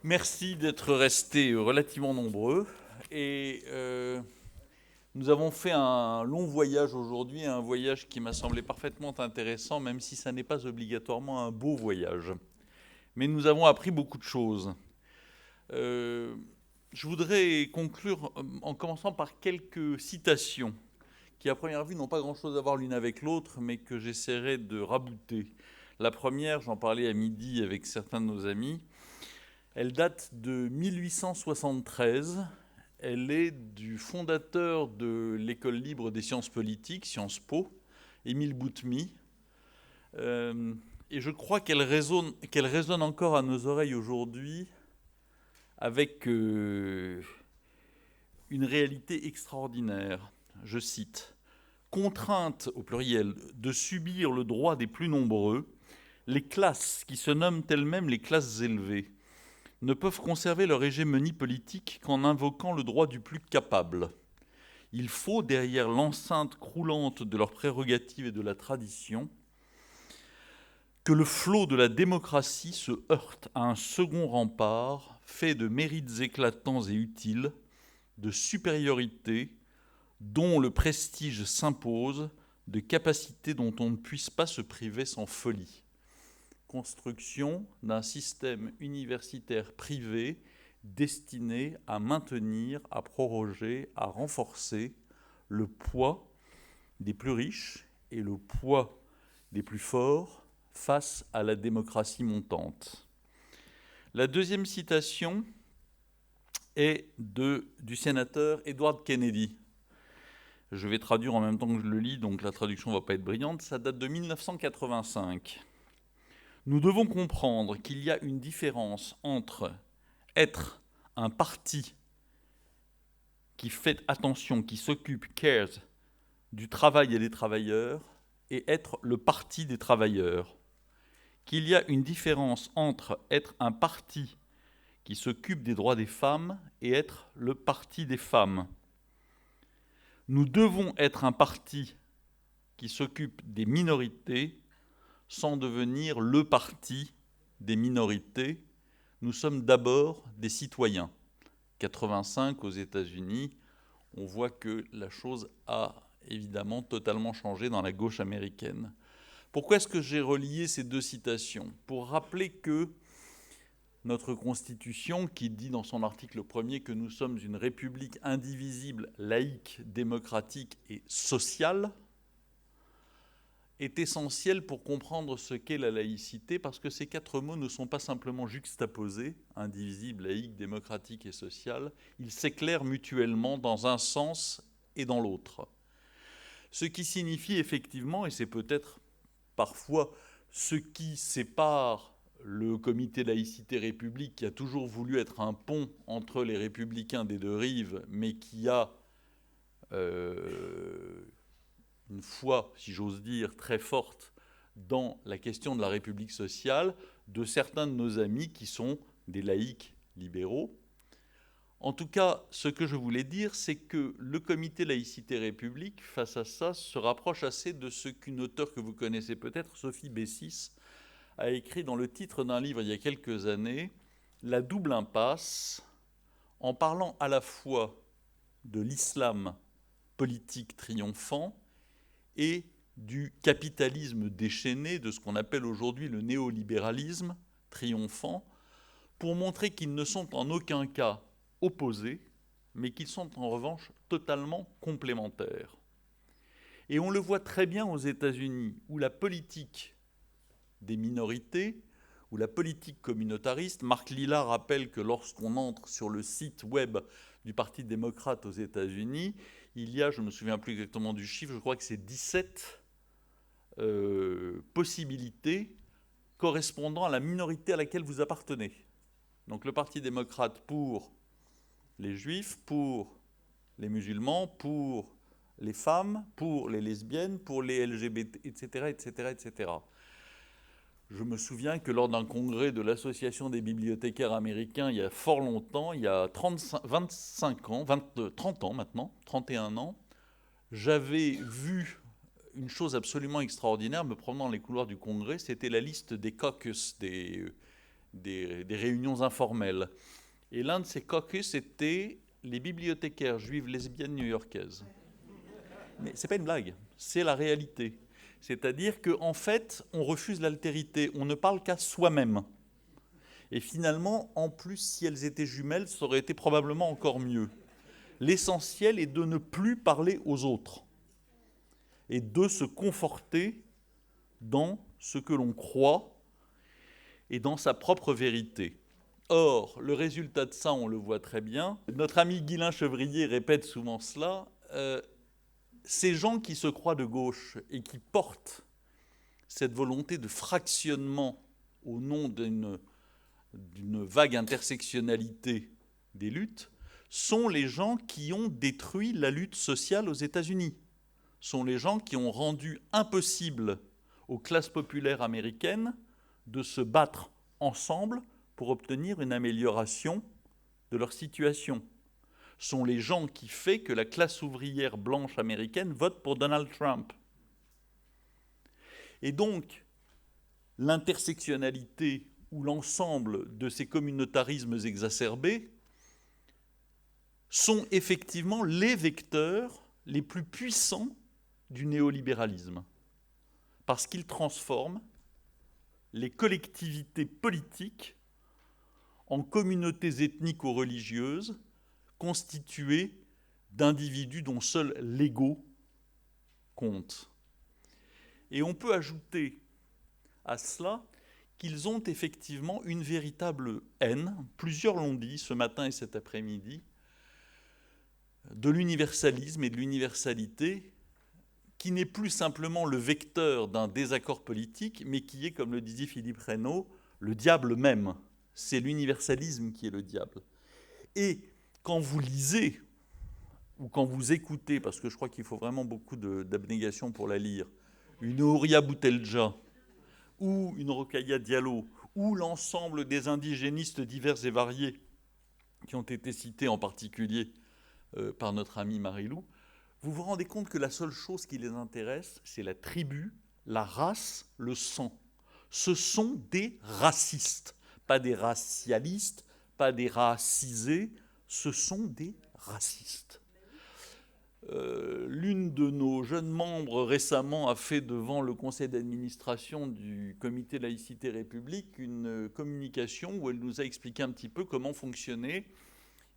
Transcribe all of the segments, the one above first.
Merci d'être restés relativement nombreux. Et nous avons fait un long voyage aujourd'hui, un voyage qui m'a semblé parfaitement intéressant, même si ça n'est pas obligatoirement un beau voyage. Mais nous avons appris beaucoup de choses. Euh, je voudrais conclure en commençant par quelques citations qui, à première vue, n'ont pas grand-chose à voir l'une avec l'autre, mais que j'essaierai de rabouter. La première, j'en parlais à midi avec certains de nos amis. Elle date de 1873. Elle est du fondateur de l'École libre des sciences politiques, Sciences Po, Émile Boutmy. Et je crois qu'elle résonne encore à nos oreilles aujourd'hui avec une réalité extraordinaire. Je cite: contrainte, au pluriel, de subir le droit des plus nombreux, les classes qui se nomment elles-mêmes les classes élevées ne peuvent conserver leur hégémonie politique qu'en invoquant le droit du plus capable. Il faut, derrière l'enceinte croulante de leurs prérogatives et de la tradition, que le flot de la démocratie se heurte à un second rempart fait de mérites éclatants et utiles, de supériorité dont le prestige s'impose, de capacités dont on ne puisse pas se priver sans folie. Construction d'un système universitaire privé destiné à maintenir, à proroger, à renforcer le poids des plus riches et le poids des plus forts face à la démocratie montante. La deuxième citation est du sénateur Edward Kennedy. Je vais traduire en même temps que je le lis, donc la traduction ne va pas être brillante. Ça date de 1985. Nous devons comprendre qu'il y a une différence entre être un parti qui fait attention, qui s'occupe, cares, du travail et des travailleurs, et être le parti des travailleurs. Qu'il y a une différence entre être un parti qui s'occupe des droits des femmes et être le parti des femmes. Nous devons être un parti qui s'occupe des minorités sans devenir le parti des minorités. Nous sommes d'abord des citoyens. 85 aux États-Unis, on voit que la chose a évidemment totalement changé dans la gauche américaine. Pourquoi est-ce que j'ai relié ces deux citations? Pour rappeler que notre Constitution, qui dit dans son article 1er que nous sommes une république indivisible, laïque, démocratique et sociale, est essentiel pour comprendre ce qu'est la laïcité, parce que ces quatre mots ne sont pas simplement juxtaposés, indivisible, laïque, démocratique et social, ils s'éclairent mutuellement dans un sens et dans l'autre. Ce qui signifie effectivement, et c'est peut-être parfois ce qui sépare le comité laïcité république, qui a toujours voulu être un pont entre les républicains des deux rives, mais qui a une foi, si j'ose dire, très forte dans la question de la République sociale, de certains de nos amis qui sont des laïcs libéraux. En tout cas, ce que je voulais dire, c'est que le comité laïcité république, face à ça, se rapproche assez de ce qu'une auteure que vous connaissez peut-être, Sophie Bessis, a écrit dans le titre d'un livre il y a quelques années, La double impasse, en parlant à la fois de l'islam politique triomphant et du capitalisme déchaîné, de ce qu'on appelle aujourd'hui le néolibéralisme triomphant, pour montrer qu'ils ne sont en aucun cas opposés, mais qu'ils sont en revanche totalement complémentaires. Et on le voit très bien aux États-Unis, où la politique des minorités, où la politique communautariste, Marc Lilla rappelle que lorsqu'on entre sur le site web du Parti démocrate aux États-Unis, il y a, je ne me souviens plus exactement du chiffre, je crois que c'est 17 possibilités correspondant à la minorité à laquelle vous appartenez. Donc le Parti démocrate pour les juifs, pour les musulmans, pour les femmes, pour les lesbiennes, pour les LGBT, etc., etc., etc. Je me souviens que lors d'un congrès de l'Association des bibliothécaires américains, il y a fort longtemps, il y a 25 ans, 30 ans maintenant, 31 ans, j'avais vu une chose absolument extraordinaire me promenant dans les couloirs du congrès, c'était la liste des caucus, des réunions informelles. Et l'un de ces caucus était les bibliothécaires juives lesbiennes new-yorkaises. Mais ce n'est pas une blague, c'est la réalité. C'est-à-dire qu'en fait, on refuse l'altérité, on ne parle qu'à soi-même. Et finalement, en plus, si elles étaient jumelles, ça aurait été probablement encore mieux. L'essentiel est de ne plus parler aux autres et de se conforter dans ce que l'on croit et dans sa propre vérité. Or, le résultat de ça, on le voit très bien. Notre ami Guylain Chevrier répète souvent cela. Ces gens qui se croient de gauche et qui portent cette volonté de fractionnement au nom d'une vague intersectionnalité des luttes sont les gens qui ont détruit la lutte sociale aux États-Unis, sont les gens qui ont rendu impossible aux classes populaires américaines de se battre ensemble pour obtenir une amélioration de leur situation. Sont les gens qui font que la classe ouvrière blanche américaine vote pour Donald Trump. Et donc, l'intersectionnalité ou l'ensemble de ces communautarismes exacerbés sont effectivement les vecteurs les plus puissants du néolibéralisme, parce qu'ils transforment les collectivités politiques en communautés ethniques ou religieuses constituées d'individus dont seul l'ego compte. Et on peut ajouter à cela qu'ils ont effectivement une véritable haine, plusieurs l'ont dit ce matin et cet après-midi, de l'universalisme et de l'universalité, qui n'est plus simplement le vecteur d'un désaccord politique, mais qui est, comme le disait Philippe Reynaud, le diable même. C'est l'universalisme qui est le diable. Et quand vous lisez, ou quand vous écoutez, parce que je crois qu'il faut vraiment beaucoup d'abnégation pour la lire, une Houria Boutelja, ou une Rokhaya Diallo, ou l'ensemble des indigénistes divers et variés, qui ont été cités en particulier par notre amie Marie-Lou, vous vous rendez compte que la seule chose qui les intéresse, c'est la tribu, la race, le sang. Ce sont des racistes, pas des racialistes, pas des racisés, ce sont des racistes. L'une de nos jeunes membres récemment a fait devant le conseil d'administration du comité Laïcité République une communication où elle nous a expliqué un petit peu comment fonctionnaient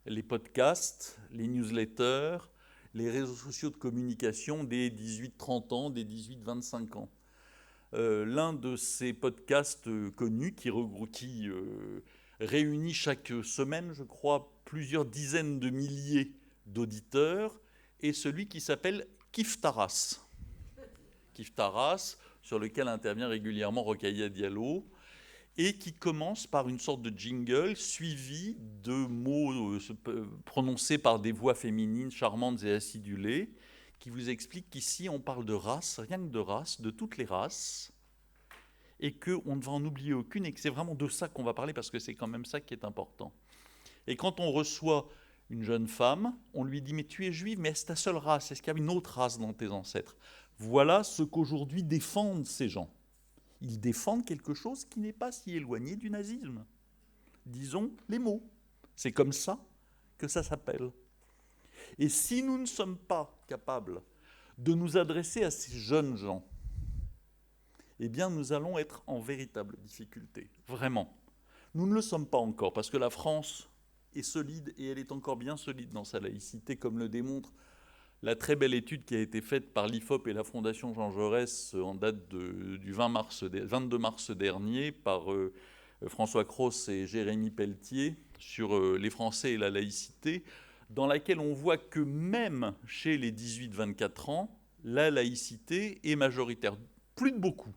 les podcasts, les newsletters, les réseaux sociaux de communication des 18-30 ans, des 18-25 ans. L'un de ces podcasts connus qui réunit chaque semaine, je crois, plusieurs dizaines de milliers d'auditeurs, est celui qui s'appelle Kif Taras. Kif Taras, sur lequel intervient régulièrement Rokhaya Diallo, et qui commence par une sorte de jingle suivi de mots prononcés par des voix féminines charmantes et acidulées, qui vous expliquent qu'ici on parle de race, rien que de race, de toutes les races, et qu'on ne va en oublier aucune, et que c'est vraiment de ça qu'on va parler, parce que c'est quand même ça qui est important. Et quand on reçoit une jeune femme, on lui dit « Mais tu es juive, mais est-ce ta seule race? Est-ce qu'il y avait une autre race dans tes ancêtres ?» Voilà ce qu'aujourd'hui défendent ces gens. Ils défendent quelque chose qui n'est pas si éloigné du nazisme. Disons les mots. C'est comme ça que ça s'appelle. Et si nous ne sommes pas capables de nous adresser à ces jeunes gens, eh bien nous allons être en véritable difficulté, vraiment. Nous ne le sommes pas encore, parce que la France est solide, et elle est encore bien solide dans sa laïcité, comme le démontre la très belle étude qui a été faite par l'IFOP et la Fondation Jean Jaurès en date du 22 mars dernier par François Cros et Jérémy Pelletier sur les Français et la laïcité, dans laquelle on voit que même chez les 18-24 ans, la laïcité est majoritaire. Plus de beaucoup,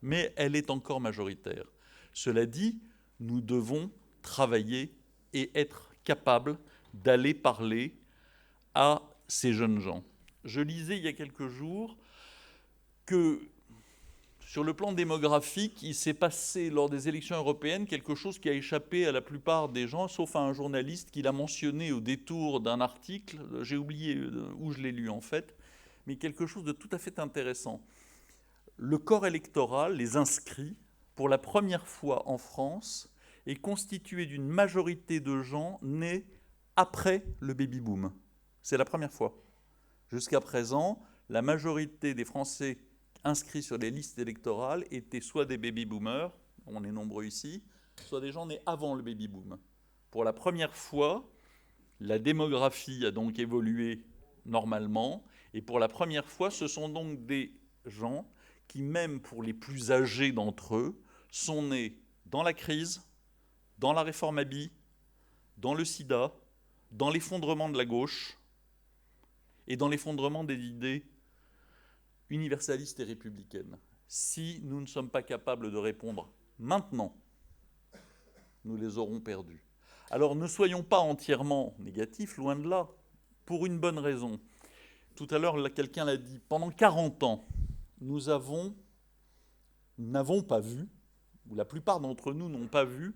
mais elle est encore majoritaire. Cela dit, nous devons travailler et être capables d'aller parler à ces jeunes gens. Je lisais il y a quelques jours que sur le plan démographique, il s'est passé lors des élections européennes quelque chose qui a échappé à la plupart des gens, sauf à un journaliste qui l'a mentionné au détour d'un article, j'ai oublié où je l'ai lu en fait, mais quelque chose de tout à fait intéressant. Le corps électoral, les inscrits, pour la première fois en France, est constitué d'une majorité de gens nés après le baby-boom. C'est la première fois. Jusqu'à présent, la majorité des Français inscrits sur les listes électorales étaient soit des baby-boomers, on est nombreux ici, soit des gens nés avant le baby-boom. Pour la première fois, la démographie a donc évolué normalement, et pour la première fois, ce sont donc des gens qui, même pour les plus âgés d'entre eux, sont nés dans la crise, dans la réforme Abi, dans le sida, dans l'effondrement de la gauche et dans l'effondrement des idées universalistes et républicaines. Si nous ne sommes pas capables de répondre maintenant, nous les aurons perdus. Alors ne soyons pas entièrement négatifs, loin de là, pour une bonne raison. Tout à l'heure, quelqu'un l'a dit, pendant 40 ans, nous n'avons pas vu, ou la plupart d'entre nous n'ont pas vu,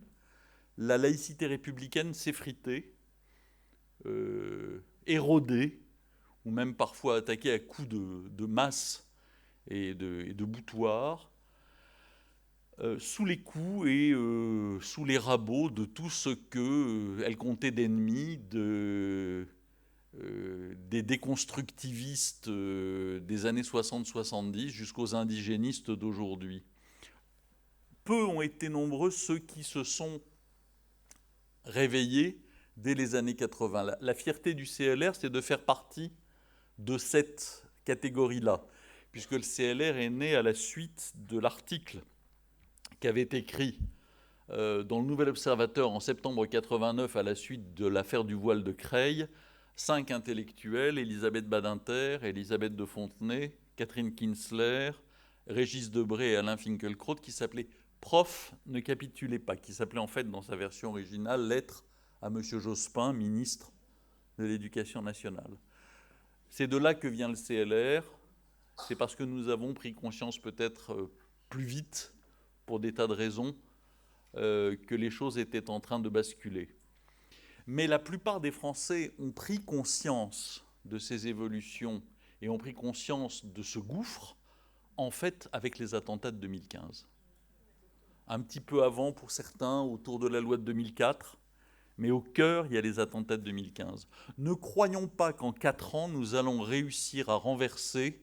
la laïcité républicaine s'effriter, érodée, ou même parfois attaquée à coups de masse et de boutoirs, sous les coups et sous les rabots de tout ce qu'elle comptait d'ennemis, des déconstructivistes des années 60-70 jusqu'aux indigénistes d'aujourd'hui. Peu ont été nombreux ceux qui se sont réveillés dès les années 80. La fierté du CLR, c'est de faire partie de cette catégorie-là, puisque le CLR est né à la suite de l'article qu'avait écrit dans le Nouvel Observateur en septembre 89 à la suite de l'affaire du voile de Creil, 5 intellectuels, Elisabeth Badinter, Elisabeth de Fontenay, Catherine Kinsler, Régis Debray et Alain Finkielkraut, qui s'appelait « Prof, ne capitulez pas », qui s'appelait en fait dans sa version originale « Lettre à M. Jospin, ministre de l'Éducation nationale ». C'est de là que vient le CLR, c'est parce que nous avons pris conscience peut-être plus vite, pour des tas de raisons, que les choses étaient en train de basculer. Mais la plupart des Français ont pris conscience de ces évolutions et ont pris conscience de ce gouffre, en fait, avec les attentats de 2015. Un petit peu avant pour certains, autour de la loi de 2004, mais au cœur, il y a les attentats de 2015. Ne croyons pas qu'en 4 ans, nous allons réussir à renverser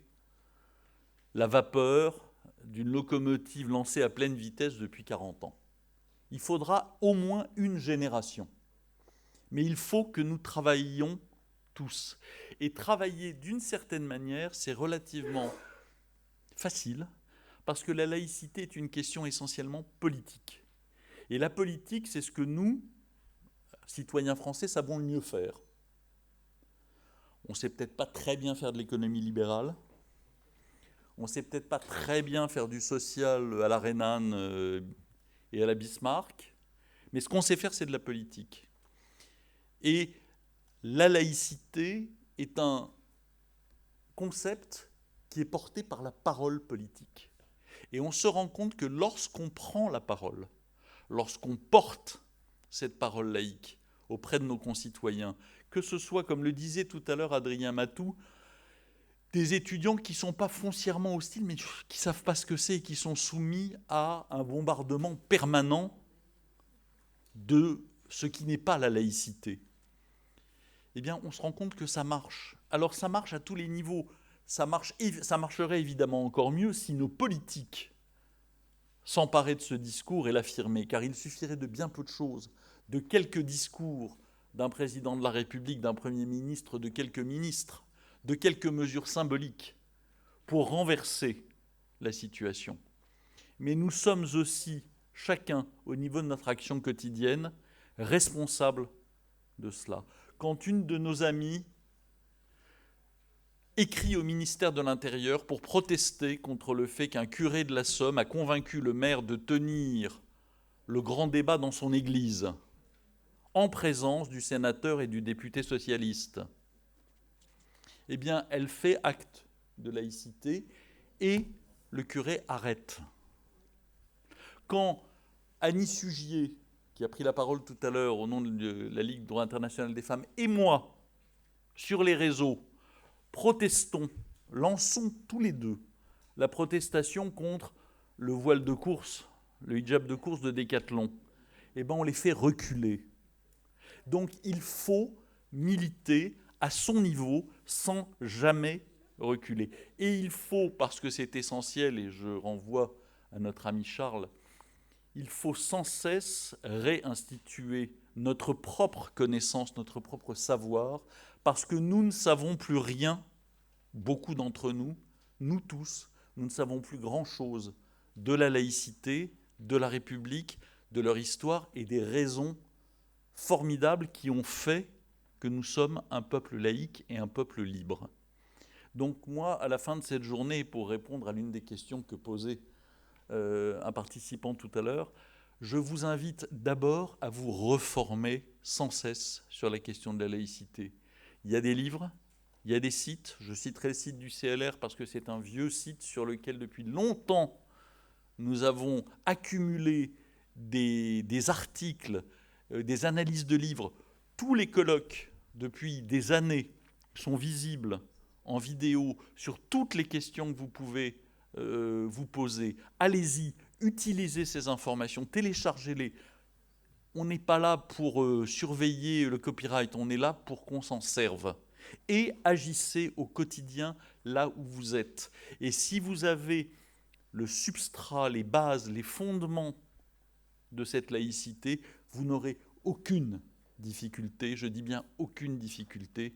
la vapeur d'une locomotive lancée à pleine vitesse depuis 40 ans. Il faudra au moins une génération. Mais il faut que nous travaillions tous. Et travailler d'une certaine manière, c'est relativement facile, parce que la laïcité est une question essentiellement politique. Et la politique, c'est ce que nous, citoyens français, savons le mieux faire. On ne sait peut-être pas très bien faire de l'économie libérale, on ne sait peut-être pas très bien faire du social à la Renan et à la Bismarck, mais ce qu'on sait faire, c'est de la politique. Et la laïcité est un concept qui est porté par la parole politique. Et on se rend compte que lorsqu'on prend la parole, lorsqu'on porte cette parole laïque auprès de nos concitoyens, que ce soit, comme le disait tout à l'heure Adrien Matou, des étudiants qui ne sont pas foncièrement hostiles, mais qui ne savent pas ce que c'est et qui sont soumis à un bombardement permanent de ce qui n'est pas la laïcité, eh bien, on se rend compte que ça marche. Alors, ça marche à tous les niveaux. Ça marcherait évidemment encore mieux si nos politiques s'emparaient de ce discours et l'affirmaient, car il suffirait de bien peu de choses, de quelques discours d'un président de la République, d'un Premier ministre, de quelques ministres, de quelques mesures symboliques pour renverser la situation. Mais nous sommes aussi, chacun, au niveau de notre action quotidienne, responsables de cela. Quand une de nos amies écrit au ministère de l'Intérieur pour protester contre le fait qu'un curé de la Somme a convaincu le maire de tenir le grand débat dans son église, en présence du sénateur et du député socialiste, eh bien, elle fait acte de laïcité et le curé arrête. Quand Annie Sugier, qui a pris la parole tout à l'heure au nom de la Ligue droit international des femmes, et moi, sur les réseaux, protestons, lançons tous les deux la protestation contre le voile de course le hijab de course de Décathlon, eh ben on les fait reculer. Donc il faut militer à son niveau sans jamais reculer. Et il faut, parce que c'est essentiel, et je renvoie à notre ami Charles, il faut sans cesse réinstituer notre propre connaissance, notre propre savoir, parce que nous ne savons plus rien, beaucoup d'entre nous, nous tous, nous ne savons plus grand-chose de la laïcité, de la République, de leur histoire et des raisons formidables qui ont fait que nous sommes un peuple laïque et un peuple libre. Donc moi, à la fin de cette journée, pour répondre à l'une des questions que posait un participant tout à l'heure, je vous invite d'abord à vous reformer sans cesse sur la question de la laïcité. Il y a des livres, il y a des sites, je citerai le site du CLR parce que c'est un vieux site sur lequel depuis longtemps nous avons accumulé des articles, des analyses de livres. Tous les colloques depuis des années sont visibles en vidéo sur toutes les questions que vous pouvez vous poser. Allez-y, utilisez ces informations, téléchargez-les. On n'est pas là pour surveiller le copyright, on est là pour qu'on s'en serve. Et agissez au quotidien là où vous êtes. Et si vous avez le substrat, les bases, les fondements de cette laïcité, vous n'aurez aucune difficulté, je dis bien aucune difficulté,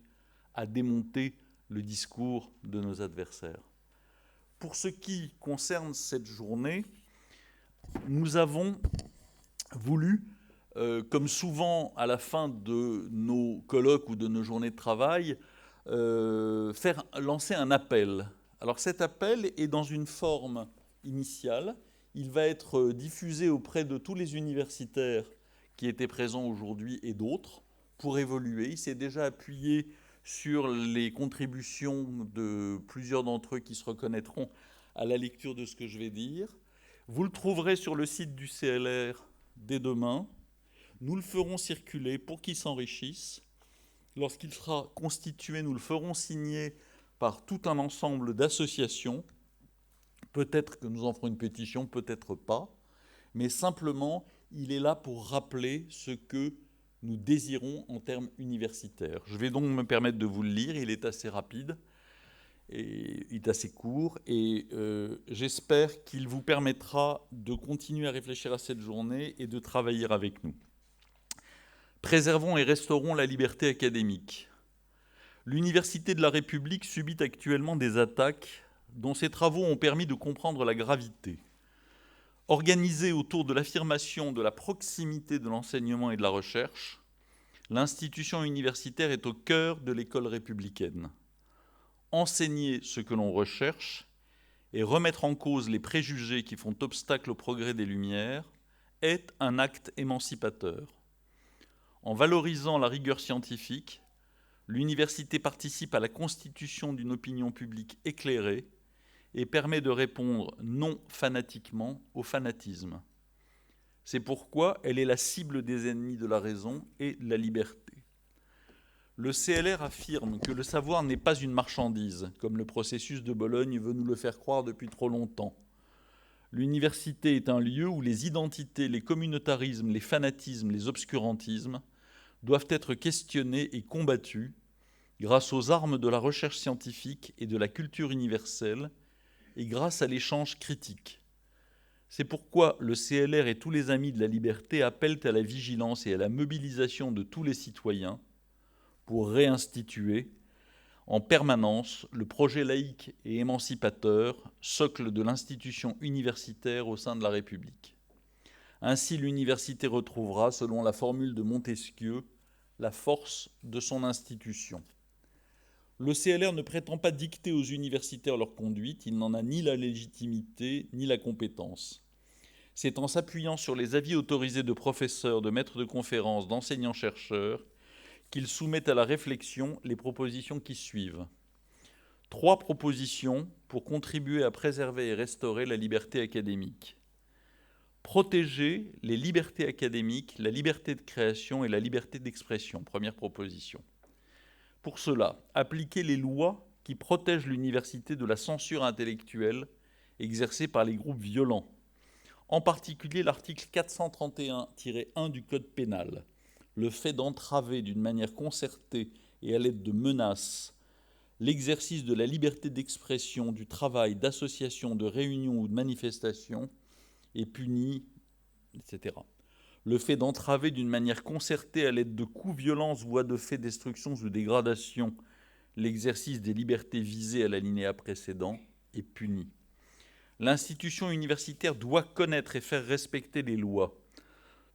à démonter le discours de nos adversaires. Pour ce qui concerne cette journée, nous avons voulu, comme souvent à la fin de nos colloques ou de nos journées de travail, lancer un appel. Alors cet appel est dans une forme initiale. Il va être diffusé auprès de tous les universitaires qui étaient présents aujourd'hui et d'autres pour évoluer. Il s'est déjà appuyé sur les contributions de plusieurs d'entre eux qui se reconnaîtront à la lecture de ce que je vais dire. Vous le trouverez sur le site du CLR dès demain. Nous le ferons circuler pour qu'il s'enrichisse. Lorsqu'il sera constitué, nous le ferons signer par tout un ensemble d'associations. Peut-être que nous en ferons une pétition, peut-être pas. Mais simplement, il est là pour rappeler ce que nous désirons en termes universitaires. Je vais donc me permettre de vous le lire, il est assez rapide, et il est assez court, et j'espère qu'il vous permettra de continuer à réfléchir à cette journée et de travailler avec nous. Préservons et restaurons la liberté académique. L'Université de la République subit actuellement des attaques dont ces travaux ont permis de comprendre la gravité. Organisée autour de l'affirmation de la proximité de l'enseignement et de la recherche, l'institution universitaire est au cœur de l'école républicaine. Enseigner ce que l'on recherche et remettre en cause les préjugés qui font obstacle au progrès des Lumières est un acte émancipateur. En valorisant la rigueur scientifique, l'université participe à la constitution d'une opinion publique éclairée et permet de répondre non fanatiquement au fanatisme. C'est pourquoi elle est la cible des ennemis de la raison et de la liberté. Le CLR affirme que le savoir n'est pas une marchandise, comme le processus de Bologne veut nous le faire croire depuis trop longtemps. L'université est un lieu où les identités, les communautarismes, les fanatismes, les obscurantismes doivent être questionnés et combattus grâce aux armes de la recherche scientifique et de la culture universelle et grâce à l'échange critique. C'est pourquoi le CLR et tous les amis de la liberté appellent à la vigilance et à la mobilisation de tous les citoyens pour réinstituer en permanence le projet laïque et émancipateur, socle de l'institution universitaire au sein de la République. Ainsi, l'université retrouvera, selon la formule de Montesquieu, la force de son institution. Le CLR ne prétend pas dicter aux universitaires leur conduite, il n'en a ni la légitimité ni la compétence. C'est en s'appuyant sur les avis autorisés de professeurs, de maîtres de conférences, d'enseignants-chercheurs, qu'il soumet à la réflexion les propositions qui suivent. 3 propositions pour contribuer à préserver et restaurer la liberté académique. Protéger les libertés académiques, la liberté de création et la liberté d'expression, première proposition. Pour cela, appliquer les lois qui protègent l'université de la censure intellectuelle exercée par les groupes violents, En particulier l'article 431-1 du Code pénal, le fait d'entraver d'une manière concertée et à l'aide de menaces l'exercice de la liberté d'expression, du travail, d'association, de réunion ou de manifestation est puni, etc. Le fait d'entraver d'une manière concertée à l'aide de coups, violences, voies de fait, destructions ou dégradations l'exercice des libertés visées à l'alinéa précédent est puni. L'institution universitaire doit connaître et faire respecter les lois,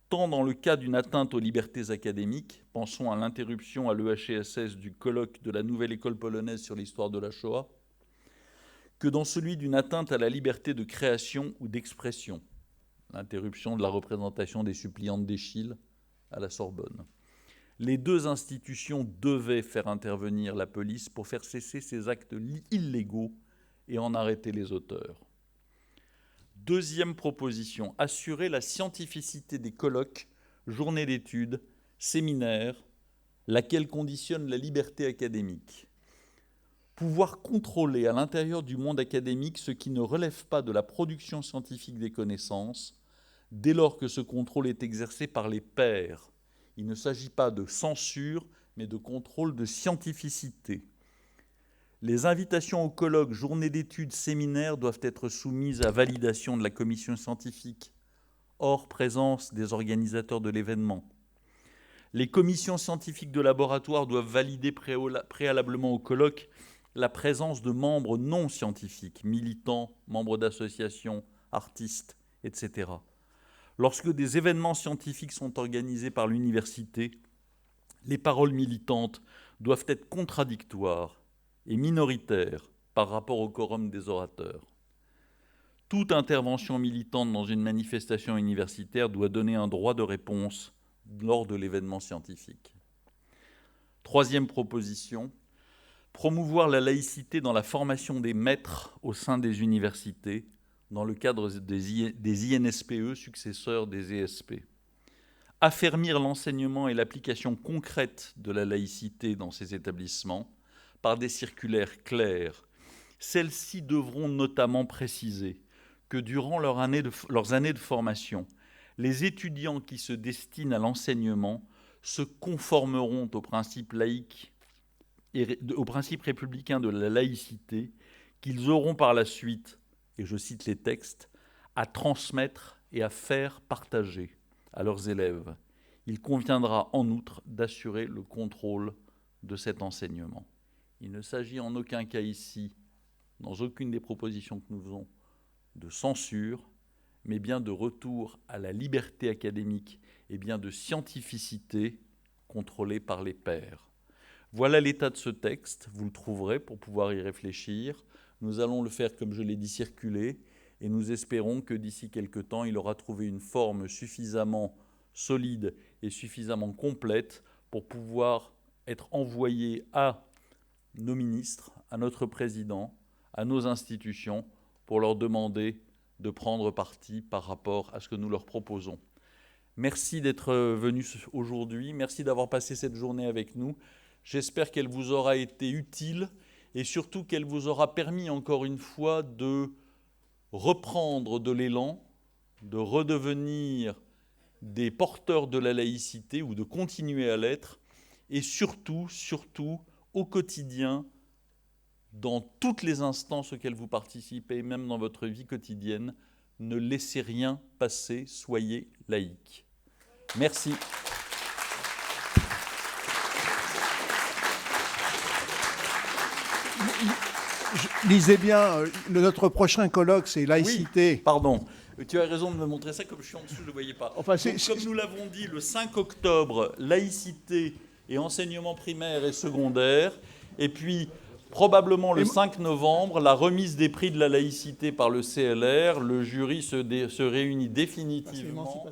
tant dans le cas d'une atteinte aux libertés académiques, pensons à l'interruption à l'EHESS du colloque de la Nouvelle École polonaise sur l'histoire de la Shoah, que dans celui d'une atteinte à la liberté de création ou d'expression, l'interruption de la représentation des suppliantes d'Eschyle à la Sorbonne. Les deux institutions devaient faire intervenir la police pour faire cesser ces actes illégaux et en arrêter les auteurs. Deuxième proposition, assurer la scientificité des colloques, journées d'études, séminaires, laquelle conditionne la liberté académique. Pouvoir contrôler à l'intérieur du monde académique ce qui ne relève pas de la production scientifique des connaissances, dès lors que ce contrôle est exercé par les pairs. Il ne s'agit pas de censure, mais de contrôle de scientificité. Les invitations aux colloques, journées d'études, séminaires doivent être soumises à validation de la commission scientifique, hors présence des organisateurs de l'événement. Les commissions scientifiques de laboratoire doivent valider préalablement au colloque la présence de membres non scientifiques, militants, membres d'associations, artistes, etc. Lorsque des événements scientifiques sont organisés par l'université, les paroles militantes doivent être contradictoires et minoritaires par rapport au quorum des orateurs. Toute intervention militante dans une manifestation universitaire doit donner un droit de réponse lors de l'événement scientifique. Troisième proposition, promouvoir la laïcité dans la formation des maîtres au sein des universités, dans le cadre des INSPE, successeurs des ESP. Affermir l'enseignement et l'application concrète de la laïcité dans ces établissements par des circulaires claires. Celles-ci devront notamment préciser que durant leurs années de formation, les étudiants qui se destinent à l'enseignement se conformeront aux principes laïques et aux principes républicains de la laïcité qu'ils auront par la suite, et je cite les textes, à transmettre et à faire partager à leurs élèves. Il conviendra en outre d'assurer le contrôle de cet enseignement. Il ne s'agit en aucun cas ici, dans aucune des propositions que nous faisons, de censure, mais bien de retour à la liberté académique et bien de scientificité contrôlée par les pairs. Voilà l'état de ce texte, vous le trouverez pour pouvoir y réfléchir. Nous allons le faire, comme je l'ai dit, circuler, et nous espérons que d'ici quelque temps, il aura trouvé une forme suffisamment solide et suffisamment complète pour pouvoir être envoyé à nos ministres, à notre président, à nos institutions, pour leur demander de prendre parti par rapport à ce que nous leur proposons. Merci d'être venus aujourd'hui, merci d'avoir passé cette journée avec nous. J'espère qu'elle vous aura été utile et surtout qu'elle vous aura permis encore une fois de reprendre de l'élan, de redevenir des porteurs de la laïcité ou de continuer à l'être et surtout, au quotidien, dans toutes les instances auxquelles vous participez, même dans votre vie quotidienne, ne laissez rien passer, soyez laïcs. Merci. Lisez bien, notre prochain colloque, c'est laïcité. Oui, pardon. Tu as raison de me montrer ça, comme je suis en dessous, je ne le voyais pas. Enfin, comme nous l'avons dit, le 5 octobre, laïcité et enseignement primaire et secondaire. Et puis, probablement le 5 novembre, la remise des prix de la laïcité par le CLR. Le jury se réunit définitivement.